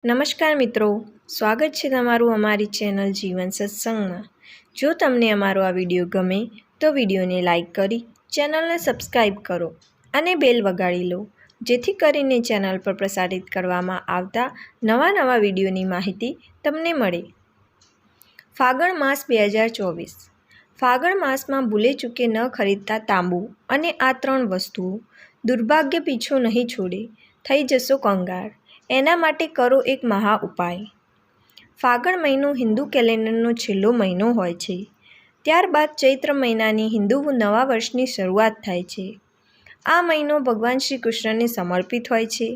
નમસ્કાર મિત્રો, સ્વાગત છે તમારું અમારી ચેનલ જીવન સત્સંગમાં। જો તમને અમારો આ વિડીયો ગમે તો વિડીયોને લાઈક કરી ચેનલને સબસ્ક્રાઈબ કરો અને બેલ વગાડી લો, જેથી કરીને ચેનલ પર પ્રસારિત કરવામાં આવતા નવા વિડીયોની માહિતી તમને મળે। ફાગણ માસ 2024। ફાગણ માસમાં ભૂલે ચૂકે ન ખરીદતા તાંબુ અને આ 3 વસ્તુઓ, દુર્ભાગ્ય પીછો નહીં છોડે, થઈ જશો કંગાળ। એના માટે કરો એક મહા ઉપાય। ફાગણ મહિનો હિન્દુ કેલેન્ડરનો છેલ્લો મહિનો હોય છે। ત્યારબાદ ચૈત્ર મહિનાની હિન્દુ નવા વર્ષની શરૂઆત થાય છે। આ મહિનો ભગવાન શ્રી કૃષ્ણને સમર્પિત હોય છે।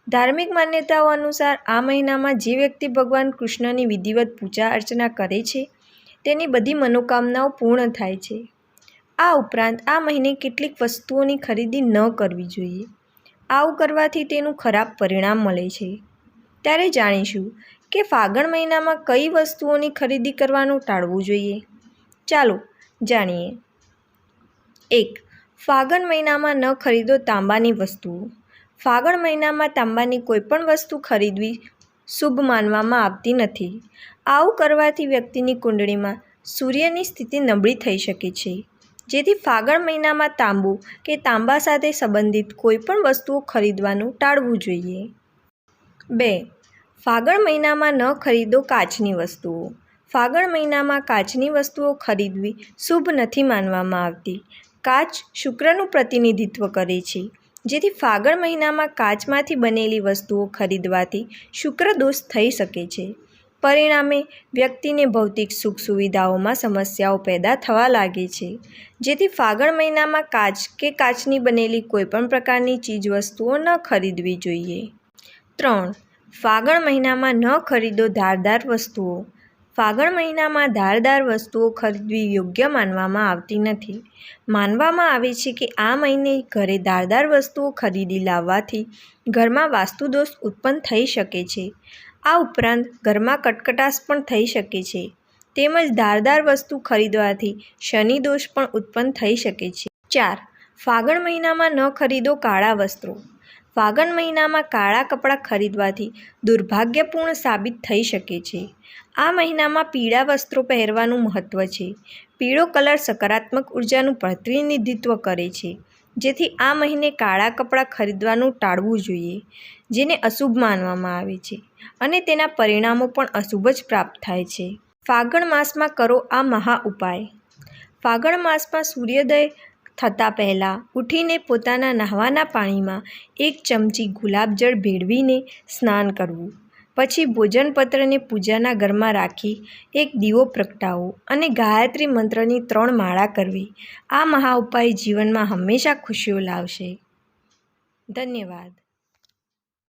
ધાર્મિક માન્યતાઓ અનુસાર આ મહિનામાં જે વ્યક્તિ ભગવાન કૃષ્ણની વિધિવત પૂજા અર્ચના કરે છે તેની બધી મનોકામનાઓ પૂર્ણ થાય છે। આ ઉપરાંત આ મહિને કેટલીક વસ્તુઓની ખરીદી ન કરવી જોઈએ। આવું કરવાથી તેનું ખરાબ પરિણામ મળે છે। ત્યારે જાણીશું કે ફાગણ મહિનામાં કઈ વસ્તુઓની ખરીદી કરવાનું ટાળવું જોઈએ। ચાલો જાણીએ। 1. ફાગણ મહિનામાં ન ખરીદો તાંબાની વસ્તુઓ। ફાગણ મહિનામાં તાંબાની કોઈપણ વસ્તુ ખરીદવી શુભ માનવામાં આવતી નથી। આવું કરવાથી વ્યક્તિની કુંડળીમાં સૂર્યની સ્થિતિ નબળી થઈ શકે છે, જેથી ફાગણ મહિનામાં તાંબુ કે તાંબા સાથે સંબંધિત કોઈપણ વસ્તુઓ ખરીદવાનું ટાળવું જોઈએ। 2. ફાગણ મહિનામાં ન ખરીદો કાચની વસ્તુઓ। ફાગણ મહિનામાં કાચની વસ્તુઓ ખરીદવી શુભ નથી માનવામાં આવતી। કાચ શુક્રનું પ્રતિનિધિત્વ કરે છે, જેથી ફાગણ મહિનામાં કાચમાંથી બનેલી વસ્તુઓ ખરીદવાથી શુક્ર દોષ થઈ શકે છે। પરિણામે વ્યક્તિને ભૌતિક સુખ સુવિધાઓમાં સમસ્યાઓ પેદા થવા લાગે છે, જેથી ફાગણ મહિનામાં કાચ કે કાચની બનેલી કોઈપણ પ્રકારની ચીજવસ્તુઓ ન ખરીદવી જોઈએ। 3. ફાગણ મહિનામાં ન ખરીદો ધારદાર વસ્તુઓ। ફાગણ મહિનામાં ધારદાર વસ્તુઓ ખરીદવી યોગ્ય માનવામાં આવતી નથી। માનવામાં આવે છે કે આ મહિને ઘરે ધારદાર વસ્તુઓ ખરીદી લાવવાથી ઘરમાં વાસ્તુદોષ ઉત્પન્ન થઈ શકે છે। આ ઉપરાંત ઘરમાં કટકટાશ પણ થઈ શકે છે, તેમજ ધારદાર વસ્તુ ખરીદવાથી શનિ દોષ પણ ઉત્પન્ન થઈ શકે છે। 4. ફાગણ મહિનામાં ન ખરીદો કાળા વસ્ત્રો। ફાગણ મહિનામાં કાળા કપડાં ખરીદવાથી દુર્ભાગ્યપૂર્ણ સાબિત થઈ શકે છે। આ મહિનામાં પીળા વસ્ત્રો પહેરવાનું મહત્ત્વ છે। પીળો કલર સકારાત્મક ઉર્જાનું પ્રતિનિધિત્વ કરે છે, જેથી આ મહિને કાળા કપડાં ખરીદવાનું ટાળવું જોઈએ, જેને અશુભ માનવામાં આવે છે અને તેના પરિણામો પણ અશુભ જ પ્રાપ્ત થાય છે। ફાગણ માસમાં કરો આ મહા ઉપાય। ફાગણ માસમાં સૂર્યોદય થતાં પહેલાં ઉઠીને પોતાના નહાવાના પાણીમાં 1 ચમચી ગુલાબજળ ભેળવીને સ્નાન કરવું। પછી ભોજનપત્રને પૂજાના ઘરમાં રાખી એક દીવો પ્રગટાવો અને ગાયત્રી મંત્રની 3 માળા કરવી। આ મહા ઉપાય જીવનમાં હંમેશા ખુશીઓ લાવશે। ધન્યવાદ।